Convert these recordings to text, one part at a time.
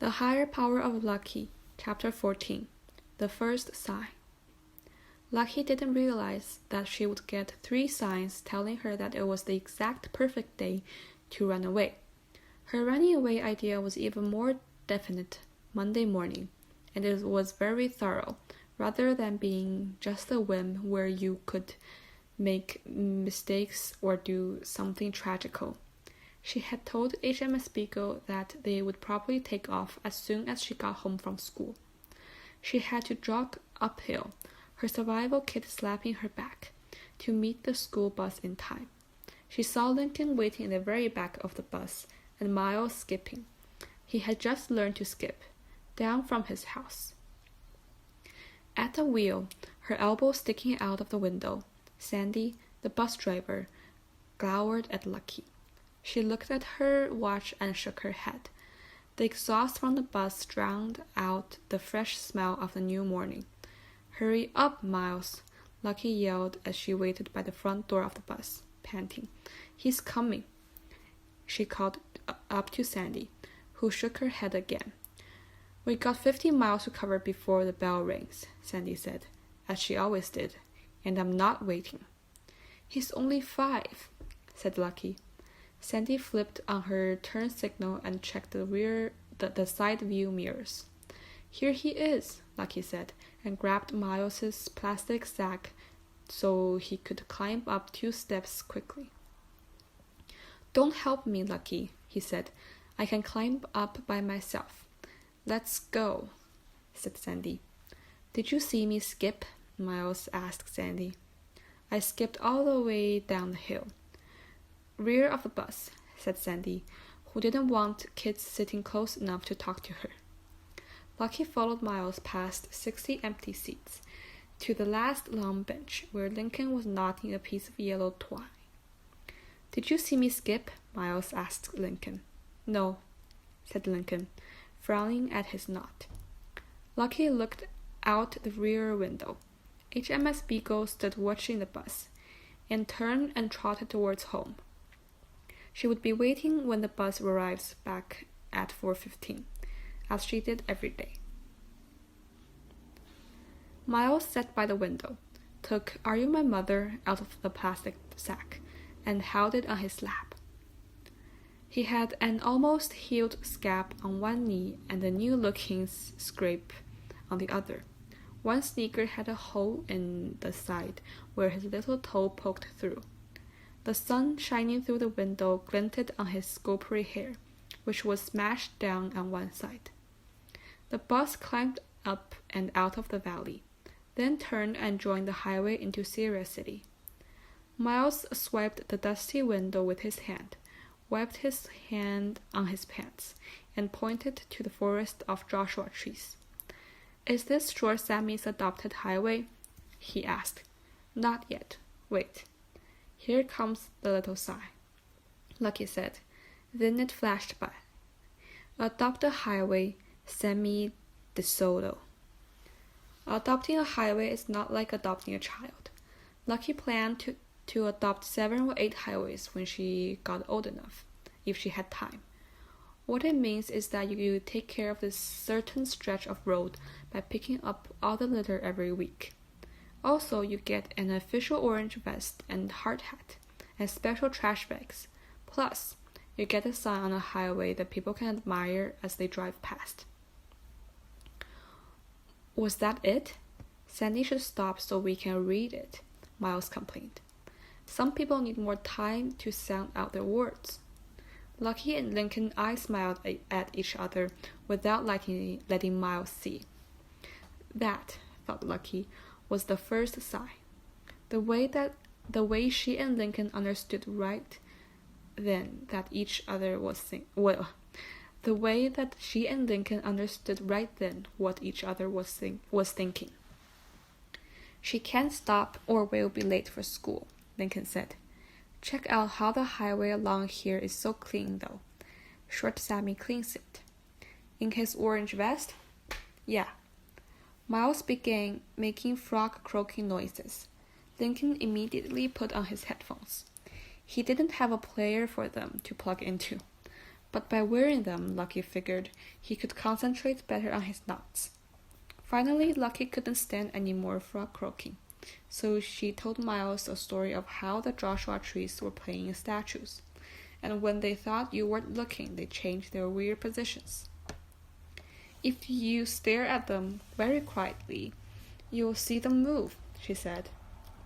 The Higher Power of Lucky, Chapter 14. The First Sign. Lucky didn't realize that she would get 3 signs telling her that it was the exact perfect day to run away. Her running away idea was even more definite Monday morning, and it was very thorough, rather than being just a whim where you could make mistakes or do something tragical. She had told HMS Beagle that they would probably take off as soon as she got home from school. She had to jog uphill, her survival kit slapping her back, to meet the school bus in time. She saw Lincoln waiting in the very back of the bus, and Miles skipping. He had just learned to skip, down from his house. At the wheel, her elbow sticking out of the window, Sandy, the bus driver, glowered at Lucky. She looked at her watch and shook her head. The exhaust from the bus drowned out the fresh smell of the new morning. "Hurry up, Miles," Lucky yelled as she waited by the front door of the bus, panting. "He's coming," she called up to Sandy, who shook her head again. "We got 50 miles to cover before the bell rings," Sandy said, as she always did, "and I'm not waiting." "He's only 5, said Lucky. Sandy flipped on her turn signal and checked the side view mirrors. "Here he is," Lucky said, and grabbed Miles's plastic sack so he could climb up 2 steps quickly. "Don't help me, Lucky," he said. "I can climb up by myself." "Let's go," said Sandy. "Did you see me skip?" Miles asked Sandy. "I skipped all the way down the hill." "Rear of the bus," said Sandy, who didn't want kids sitting close enough to talk to her. Lucky followed Miles past 60 empty seats, to the last long bench where Lincoln was knotting a piece of yellow twine. "Did you see me skip?" Miles asked Lincoln. "No," said Lincoln, frowning at his knot. Lucky looked out the rear window. HMS Beagle stood watching the bus, and turned and trotted towards home. She would be waiting when the bus arrives back at 4:15, as she did every day. Miles sat by the window, took "Are You My Mother" out of the plastic sack, and held it on his lap. He had an almost healed scab on one knee and a new-looking scrape on the other. One sneaker had a hole in the side where his little toe poked through. The sun shining through the window glinted on his scoppery hair, which was smashed down on one side. The bus climbed up and out of the valley, then turned and joined the highway into Sierra City. Miles swiped the dusty window with his hand, wiped his hand on his pants, and pointed to the forest of Joshua trees. "Is this Short Sammy's adopted highway?" he asked. "Not yet. Wait. Here comes the little sign," Lucky said. Then it flashed by. "Adopt a highway, Sammy DeSoto." Adopting a highway is not like adopting a child. Lucky planned to adopt 7 or 8 highways when she got old enough, if she had time. What it means is that you take care of this certain stretch of road by picking up all the litter every week. Also, you get an official orange vest and hard hat, and special trash bags. Plus, you get a sign on a highway that people can admire as they drive past. "Was that it? Sandy should stop so we can read it," Miles complained. "Some people need more time to sound out their words." Lucky and Lincoln eye-smiled at each other without letting Miles see. That, thought Lucky, was the first sign. The way she and Lincoln understood right then that each other was the way that she and Lincoln understood right then what each other was thinking. "She can't stop or we'll be late for school," Lincoln said. "Check out how the highway along here is so clean, though. Short Sammy cleans it." "In his orange vest?" "Yeah." Miles began making frog-croaking noises. Lincoln immediately put on his headphones. He didn't have a player for them to plug into, But by wearing them, Lucky figured he could concentrate better on his knots. Finally, Lucky couldn't stand any more frog croaking, so she told Miles a story of how the Joshua trees were playing in statues, and when they thought you weren't looking, they changed their weird positions. If you stare at them very quietly, you'll see them move, she said.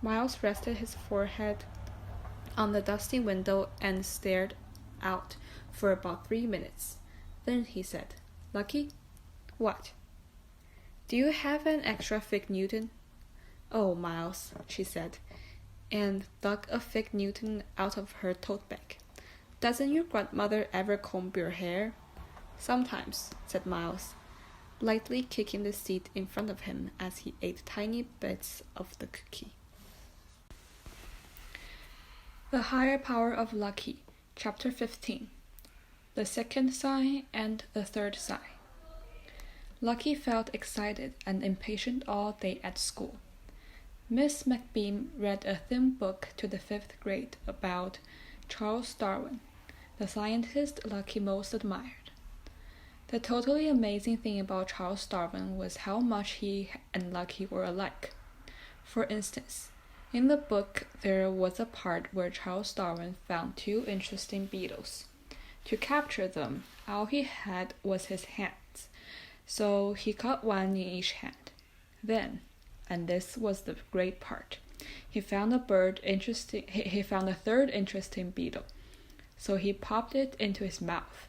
Miles rested his forehead on the dusty window and stared out for about 3 minutes. Then he said, Lucky? What? Do you have an extra fig Newton? Oh, Miles, she said, and dug a fig Newton out of her tote bag. Doesn't your grandmother ever comb your hair? Sometimes, said Miles, lightly kicking the seat in front of him as he ate tiny bits of the cookie. The Higher Power of Lucky, Chapter 15. The Second Sign and the Third Sign. Lucky felt excited and impatient all day at school. Miss McBeam read a thin book to the 5th grade about Charles Darwin, the scientist Lucky most admired. The totally amazing thing about Charles Darwin was how much he and Lucky were alike. For instance, in the book there was a part where Charles Darwin found 2 interesting beetles. To capture them, all he had was his hands, so he caught one in each hand. Then, and this was the great part, he found a third interesting beetle, so he popped it into his mouth.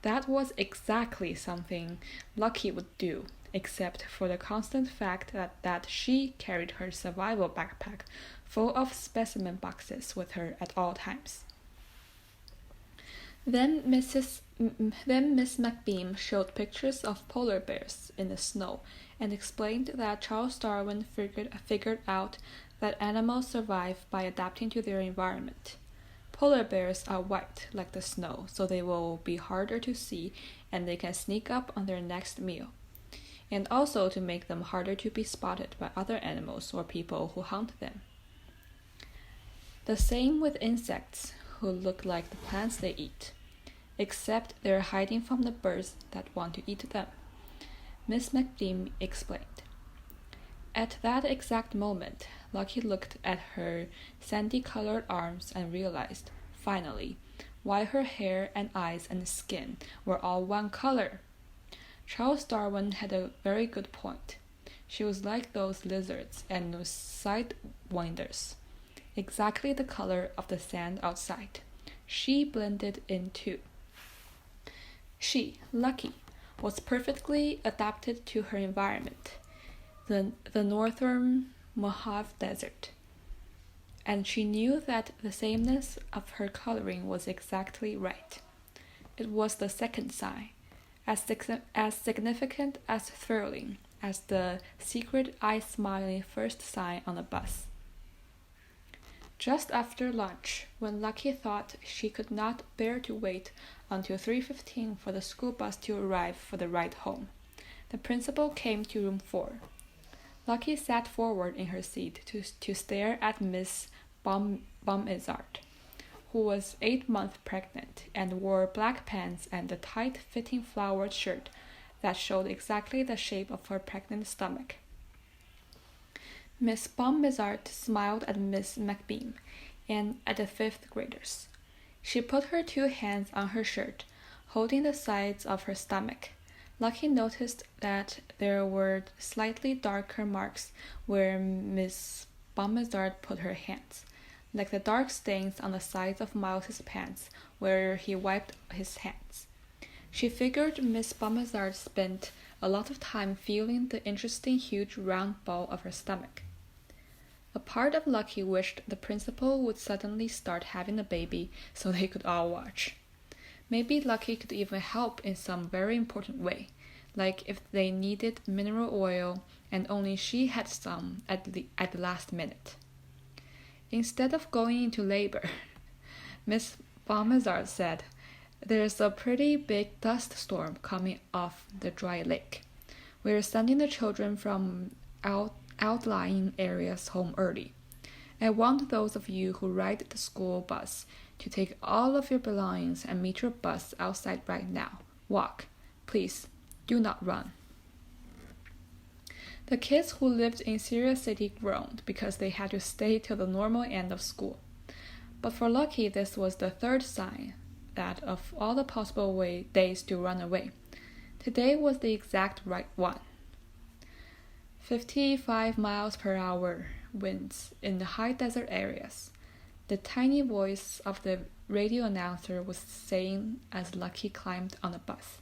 That was exactly something Lucky would do, except for the constant fact that she carried her survival backpack full of specimen boxes with her at all times. Then Miss McBeam showed pictures of polar bears in the snow and explained that Charles Darwin figured out that animals survive by adapting to their environment. Polar bears are white like the snow, so they will be harder to see and they can sneak up on their next meal, and also to make them harder to be spotted by other animals or people who hunt them. The same with insects, who look like the plants they eat, except they're hiding from the birds that want to eat them, Miss McBeam explained. At that exact moment, Lucky looked at her sandy-colored arms and realized, finally, why her hair and eyes and skin were all one color. Charles Darwin had a very good point. She was like those lizards and those sidewinders, exactly the color of the sand outside. She blended in too. She, Lucky, was perfectly adapted to her environment, the northern Mojave Desert, and she knew that the sameness of her coloring was exactly right. It was the second sign, as significant as thrilling as the secret eye-smiling first sign on the bus. Just after lunch, when Lucky thought she could not bear to wait until 3:15 for the school bus to arrive for the ride home, the principal came to room 4. Lucky sat forward in her seat to stare at Miss Baumizard, who was 8 months pregnant and wore black pants and a tight-fitting flowered shirt that showed exactly the shape of her pregnant stomach. Miss Baumizard smiled at Miss McBeam and at the 5th graders. She put her 2 hands on her shirt, holding the sides of her stomach. Lucky noticed that there were slightly darker marks where Miss Baumizard put her hands, like the dark stains on the sides of Miles's pants where he wiped his hands. She figured Miss Baumizard spent a lot of time feeling the interesting huge round ball of her stomach. A part of Lucky wished the principal would suddenly start having a baby so they could all watch. Maybe Lucky could even help in some very important way, like if they needed mineral oil and only she had some at the last minute. Instead of going into labor, Miss Baumizard said, "There's a pretty big dust storm coming off the dry lake. We're sending the children from outlying areas home early. I want those of you who ride the school bus to take all of your belongings and meet your bus outside right now. Walk. Please, do not run." The kids who lived in Sirius City groaned because they had to stay till the normal end of school. But for Lucky, this was the third sign that of all the possible days to run away, today was the exact right one. 55 miles per hour winds in the high desert areas, the tiny voice of the radio announcer was saying as Lucky climbed on the bus.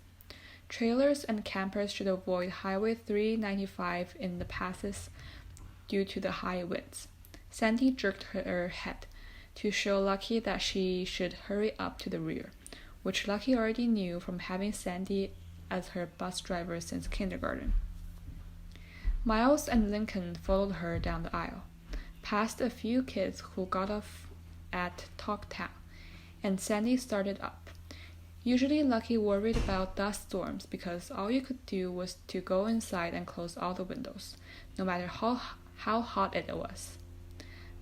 Trailers and campers should avoid Highway 395 in the passes due to the high winds. Sandy jerked her head to show Lucky that she should hurry up to the rear, which Lucky already knew from having Sandy as her bus driver since kindergarten. Miles and Lincoln followed her down the aisle, past a few kids who got off at Talktown, and Sandy started up. Usually Lucky worried about dust storms because all you could do was to go inside and close all the windows, no matter how hot it was.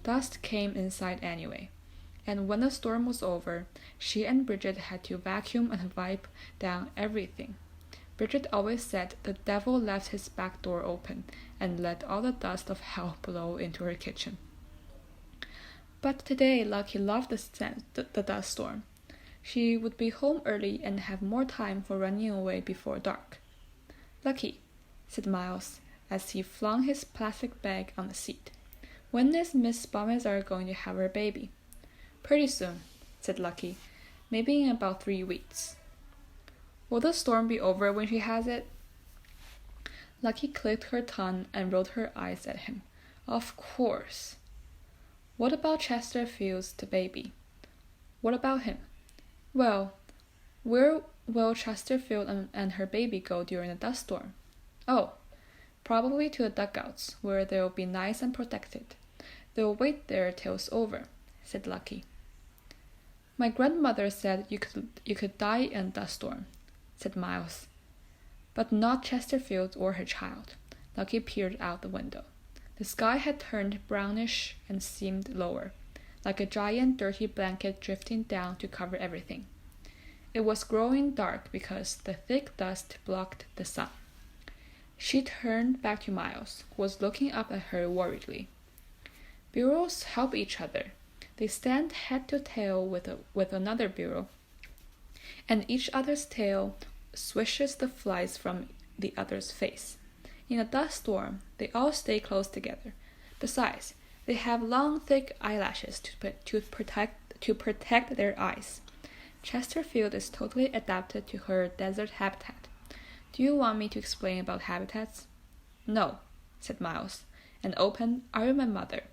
Dust came inside anyway, and when the storm was over, she and Bridget had to vacuum and wipe down everything. Bridget always said the devil left his back door open and let all the dust of hell blow into her kitchen. But today Lucky loved the dust storm. She would be home early and have more time for running away before dark. "Lucky," said Miles as he flung his plastic bag on the seat. "When is Miss Balmazar going to have her baby?" "Pretty soon," said Lucky. "Maybe in about 3 weeks." "Will the storm be over when she has it?" Lucky clicked her tongue and rolled her eyes at him. "Of course." "What about Chesterfield's baby?" "What about him?" "Well, where will Chesterfield and her baby go during the dust storm?" "Oh, probably to the dugouts, where they'll be nice and protected. They'll wait there till it's over," said Lucky. "My grandmother said you could die in a dust storm," said Miles. "But not Chesterfield or her child." Lucky peered out the window. The sky had turned brownish and seemed lower, like a giant dirty blanket drifting down to cover everything. It was growing dark because the thick dust blocked the sun. She turned back to Miles, who was looking up at her worriedly. "Bureaus help each other. They stand head to tail with another bureau, and each other's tail swishes the flies from the other's face. In a dust storm, they all stay close together. Besides, they have long, thick eyelashes to protect their eyes. Chesterfield is totally adapted to her desert habitat. Do you want me to explain about habitats?" "No," said Miles, and opened Are You My Mother?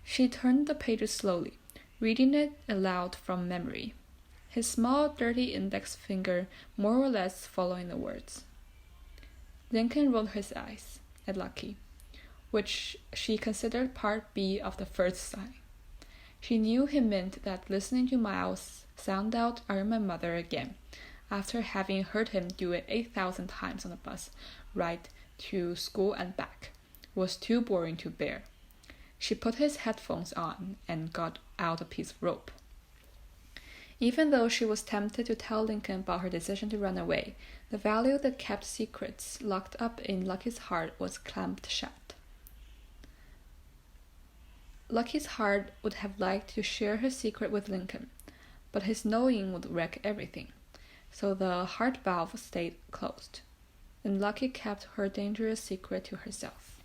She turned the pages slowly, reading it aloud from memory, his small, dirty index finger more or less following the words. Lincoln rolled his eyes at Lucky, which she considered part B of the first sign. She knew he meant that listening to Miles sound out Are You My Mother again, after having heard him do it 8,000 times on the bus ride to school and back, was too boring to bear. She put his headphones on and got out a piece of rope. Even though she was tempted to tell Lincoln about her decision to run away, the value that kept secrets locked up in Lucky's heart was clamped shut. Lucky's heart would have liked to share her secret with Lincoln, but his knowing would wreck everything, so the heart valve stayed closed, and Lucky kept her dangerous secret to herself.